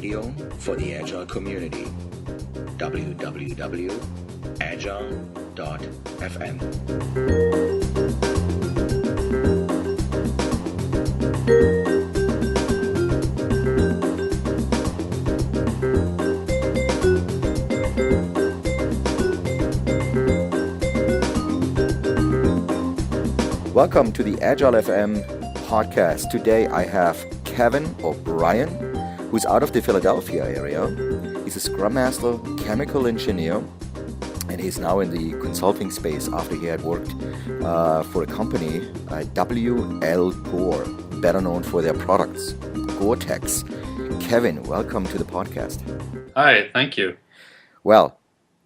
radio for the Agile community. www.Agile.FM. Welcome to the Agile.FM podcast. Today I have Kevin O'Brien, who's out of the Philadelphia area. He's a Scrum Master, chemical engineer, and he's now in the consulting space after he had worked for a company, WL Gore, better known for their products, Gore-Tex. Kevin, welcome to the podcast. Hi, thank you. Well,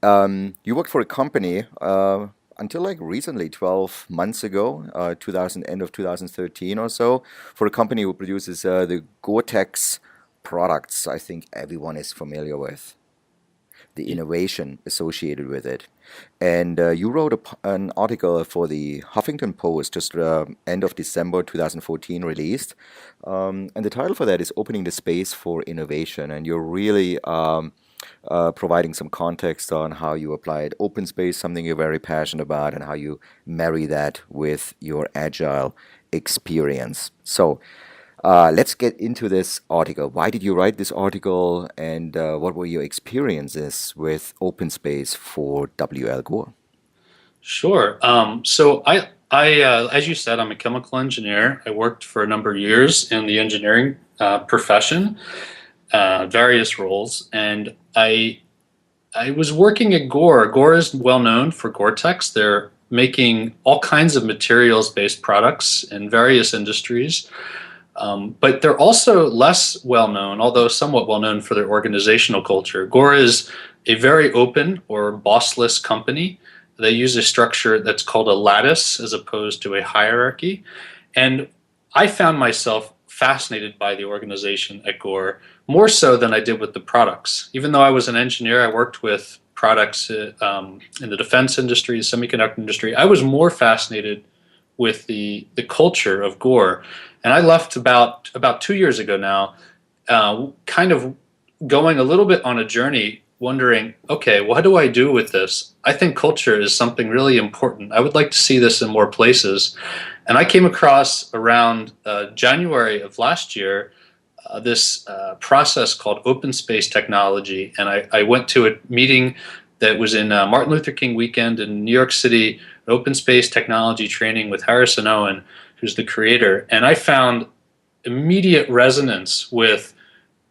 you worked for a company until like recently, 12 months ago, end of 2013 or so, for a company who produces the Gore-Tex products. I think everyone is familiar with the innovation associated with it. And you wrote an article for the Huffington Post, just end of December 2014 released. And the title for that is Opening the Space for Innovation. And you're really providing some context on how you applied open space, something you're very passionate about, and how you marry that with your Agile experience. So let's get into this article. Why did you write this article, and what were your experiences with open space for WL Gore? Sure. So I as you said, I'm a chemical engineer. I worked for a number of years in the engineering profession, various roles, and I was working at Gore. Gore is well known for Gore-Tex. They're making all kinds of materials-based products in various industries. But they're also less well-known, although somewhat well-known for their organizational culture. Gore is a very open or bossless company. They use a structure that's called a lattice as opposed to a hierarchy. And I found myself fascinated by the organization at Gore, more so than I did with the products. Even though I was an engineer, I worked with products in the defense industry, semiconductor industry. I was more fascinated with the culture of Gore. And I left about 2 years ago now, kind of going a little bit on a journey, wondering, okay, what do I do with this? I think culture is something really important. I would like to see this in more places. And I came across around January of last year this process called open space technology. And I went to a meeting that was in Martin Luther King weekend in New York City, an open space technology training with Harrison Owen, who's the creator. And I found immediate resonance with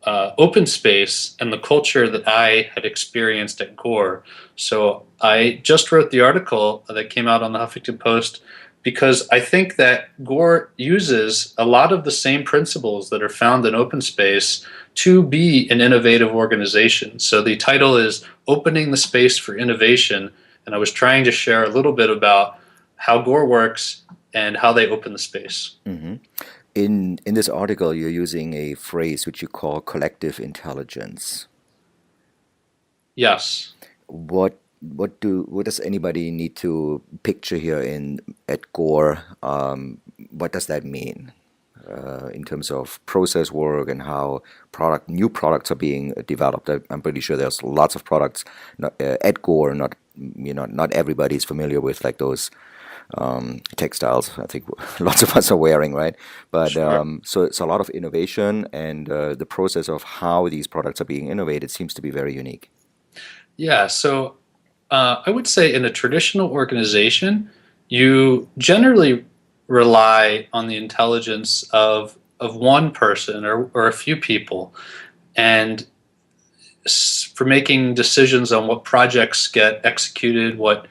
open space and the culture that I had experienced at Gore. So I just wrote the article that came out on the Huffington Post because I think that Gore uses a lot of the same principles that are found in open space to be an innovative organization. So the title is Opening the Space for Innovation, and I was trying to share a little bit about how Gore works and how they open the space. Mm-hmm. In this article, you're using a phrase which you call collective intelligence. Yes. What does anybody need to picture here at Gore? What does that mean in terms of process work and how new products are being developed? I'm pretty sure there's lots of products at Gore. Not everybody's familiar with like those textiles. I think lots of us are wearing, right? But sure. So it's a lot of innovation, and the process of how these products are being innovated seems to be very unique. Yeah. So I would say in a traditional organization, you generally rely on the intelligence of one person or a few people, and for making decisions on what projects get executed, what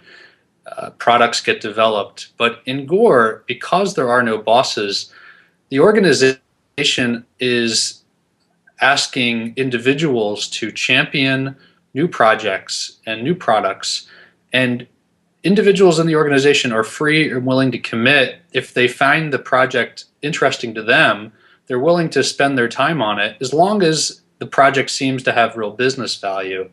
products get developed. But in Gore, because there are no bosses, the organization is asking individuals to champion new projects and new products, and individuals in the organization are free and willing to commit. If they find the project interesting to them, they're willing to spend their time on it as long as the project seems to have real business value.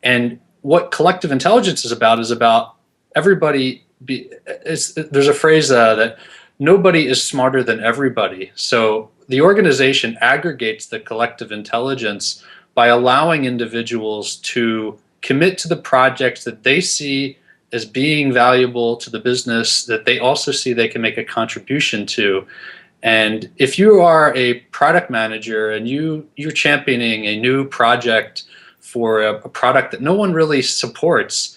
And what collective intelligence is about everybody. There's a phrase that nobody is smarter than everybody. So the organization aggregates the collective intelligence by allowing individuals to commit to the projects that they see as being valuable to the business, that they also see they can make a contribution to. And if you are a product manager and you're championing a new project for a product that no one really supports,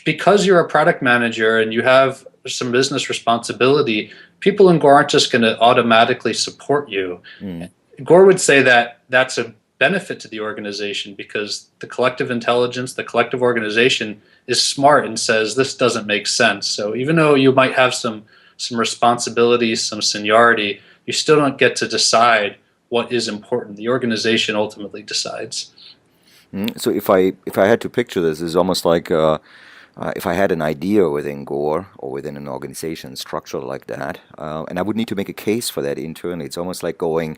because you're a product manager and you have some business responsibility, people in Gore aren't just going to automatically support you. Mm. Gore would say that that's a benefit to the organization because the collective intelligence, the collective organization is smart and says this doesn't make sense. So even though you might have some responsibilities, some seniority, you still don't get to decide what is important. The organization ultimately decides. So if I had to picture this, it's almost like if I had an idea within Gore or within an organization structure like that, and I would need to make a case for that internally. It's almost like going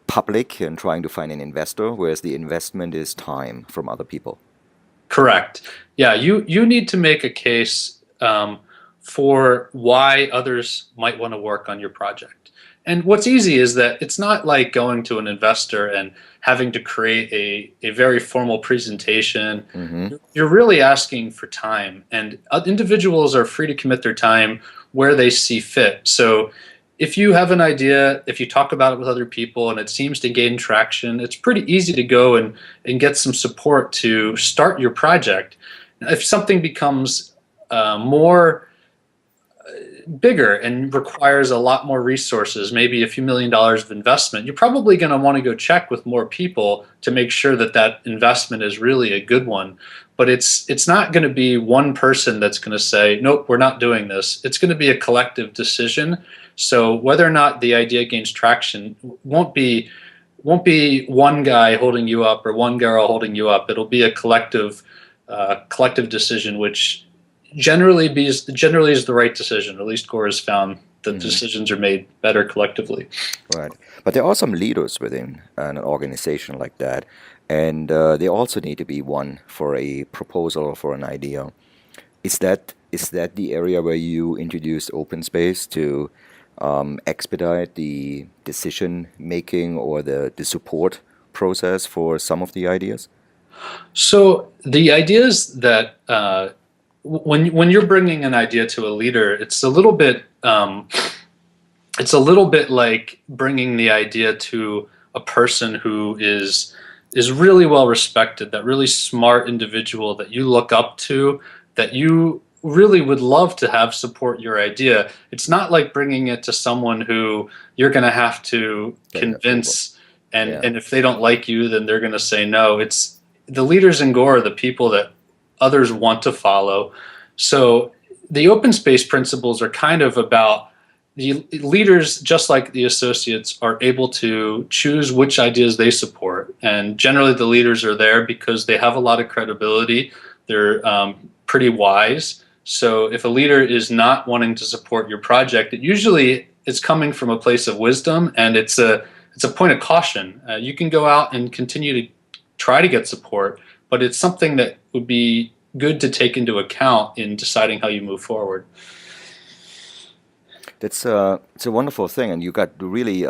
public and trying to find an investor, whereas the investment is time from other people. Correct. Yeah, you need to make a case for why others might want to work on your project. And what's easy is that it's not like going to an investor and having to create a very formal presentation. Mm-hmm. You're really asking for time, and individuals are free to commit their time where they see fit. So if you have an idea, if you talk about it with other people and it seems to gain traction, it's pretty easy to go and get some support to start your project. If something becomes more bigger and requires a lot more resources, maybe a few $1,000,000 of investment, you're probably going to want to go check with more people to make sure that that investment is really a good one. But it's not going to be one person that's going to say, nope, we're not doing this. It's going to be a collective decision. So whether or not the idea gains traction won't be one guy holding you up or one girl holding you up. It'll be a collective decision, which generally is the right decision. At least Gore has found that decisions are made better collectively. Right. But there are some leaders within an organization like that, and they also need to be one for a proposal or for an idea. Is that the area where you introduced open space to expedite the decision making or the support process for some of the ideas? So the ideas that when you're bringing an idea to a leader, it's a little bit like bringing the idea to a person who is really well respected, that really smart individual that you look up to, that you really would love to have support your idea. It's not like bringing it to someone who you're going to have to convince, and if they don't like you, then they're going to say no. It's the leaders in Gore are the people that others want to follow. So the open space principles are kind of about the leaders, just like the associates, are able to choose which ideas they support. And generally the leaders are there because they have a lot of credibility. They're pretty wise. So if a leader is not wanting to support your project, it usually is coming from a place of wisdom, and it's a point of caution. You can go out and continue to try to get support, but it's something that would be good to take into account in deciding how you move forward. It's a wonderful thing, and you got really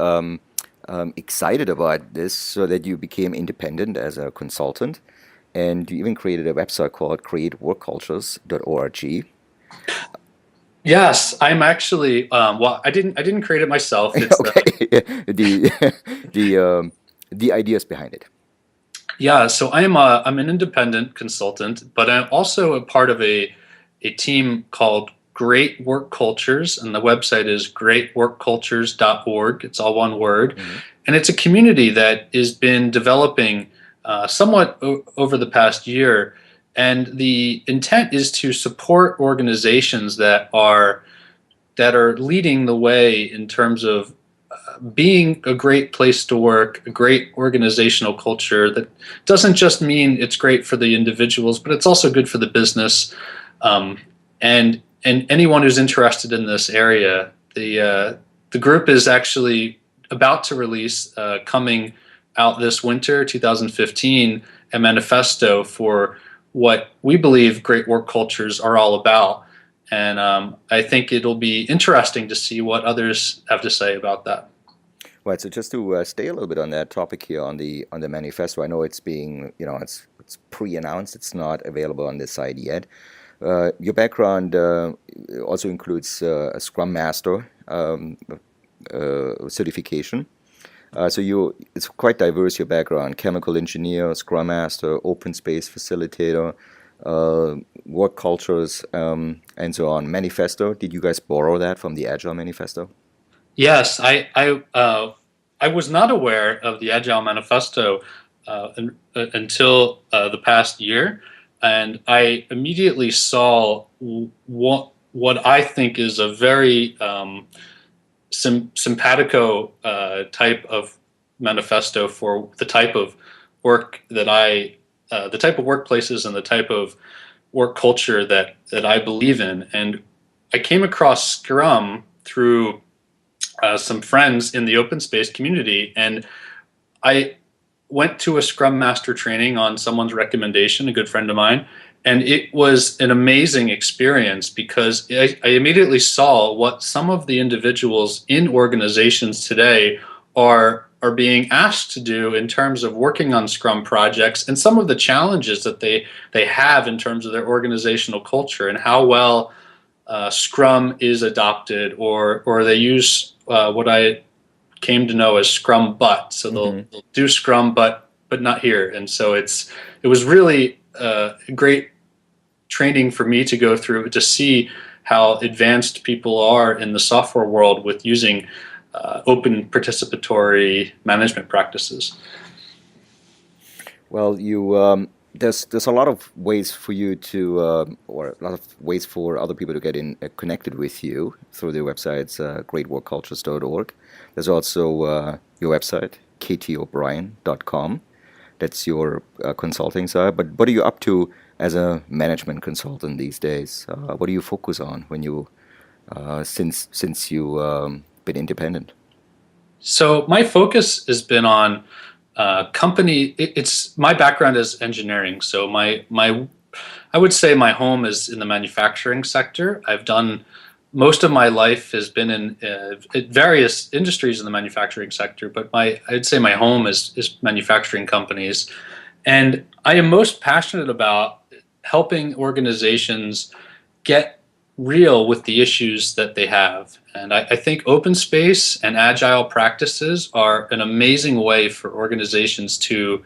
excited about this so that you became independent as a consultant, and you even created a website called createworkcultures.org. Yes, I'm actually. Well, I didn't create it myself. It's, okay, the ideas behind it. Yeah, so I'm an independent consultant, but I'm also a part of a team called Great Work Cultures, and the website is greatworkcultures.org. It's all one word. Mm-hmm. And it's a community that has been developing somewhat over the past year. And the intent is to support organizations that are leading the way in terms of being a great place to work, a great organizational culture that doesn't just mean it's great for the individuals, but it's also good for the business. And anyone who's interested in this area, the group is actually about to release, coming out this winter, 2015, a manifesto for what we believe great work cultures are all about. And I think it'll be interesting to see what others have to say about that. Right. So just to stay a little bit on that topic here on the manifesto, I know it's being it's pre-announced. It's not available on the site yet. Your background also includes a Scrum Master certification. It's quite diverse, your background: chemical engineer, Scrum Master, open space facilitator, uh, work cultures, and so on. Manifesto. Did you guys borrow that from the Agile Manifesto? Yes, I was not aware of the Agile Manifesto until the past year, and I immediately saw what I think is a very simpatico type of manifesto for the type of work that the type of workplaces and the type of work culture that I believe in. And I came across Scrum through some friends in the open space community, and I went to a Scrum Master training on someone's recommendation, a good friend of mine, and it was an amazing experience because I immediately saw what some of the individuals in organizations today are being asked to do in terms of working on Scrum projects, and some of the challenges that they have in terms of their organizational culture and how well Scrum is adopted, or they use what I came to know as Scrum but. So they'll do Scrum but not here. And so it was really a great training for me to go through to see how advanced people are in the software world with using open participatory management practices. Well, there's a lot of ways for you to, or a lot of ways for other people to get in connected with you through their websites, greatworkcultures.org. There's also your website, ktobrien.com. That's your consulting side. But what are you up to as a management consultant these days? What do you focus on when since you been independent? So my focus has been on company. It's my background is engineering. So I would say my home is in the manufacturing sector. I've done most of my life has been in various industries in the manufacturing sector, but I'd say my home is manufacturing companies, and I am most passionate about helping organizations get real with the issues that they have. And I think open space and agile practices are an amazing way for organizations to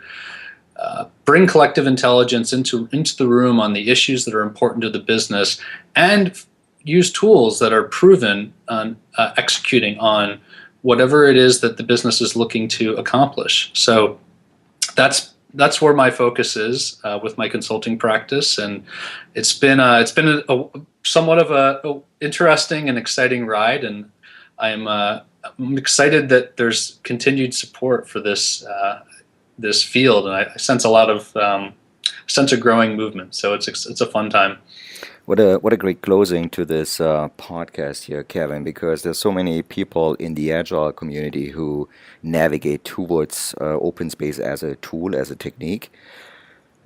bring collective intelligence into the room on the issues that are important to the business, and use tools that are proven on executing on whatever it is that the business is looking to accomplish. So that's where my focus is with my consulting practice, and it's been a somewhat of a interesting and exciting ride, and I'm excited that there's continued support for this field, and I sense a lot of sense a growing movement. So it's a fun time. What a great closing to this podcast here, Kevin, because there's so many people in the Agile community who navigate towards open space as a tool, as a technique.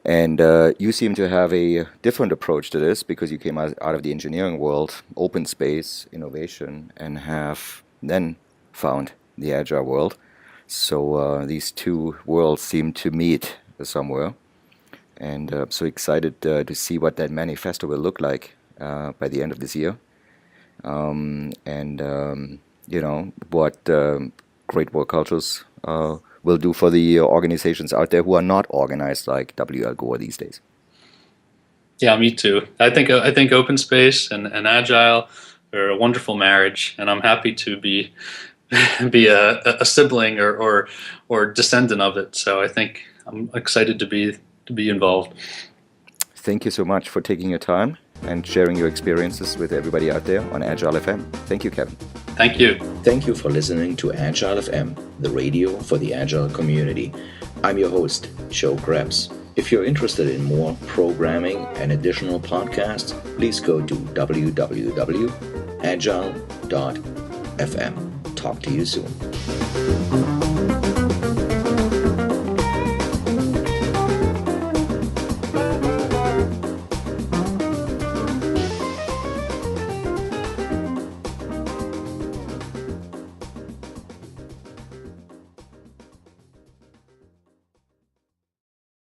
And you seem to have a different approach to this because you came out of the engineering world, open space, innovation, and have then found the Agile world. So these two worlds seem to meet somewhere. And I'm so excited to see what that manifesto will look like by the end of this year. What great work cultures will do for the organizations out there who are not organized like WL Gore these days. Yeah, me too. I think open space and agile are a wonderful marriage, and I'm happy to be a sibling or descendant of it. So I think I'm excited to be involved. Thank you so much for taking your time and sharing your experiences with everybody out there on Agile.FM. Thank you, Kevin. Thank you. Thank you for listening to Agile.FM, the radio for the Agile community. I'm your host, Joe Krebs. If you're interested in more programming and additional podcasts, please go to www.agile.fm. Talk to you soon.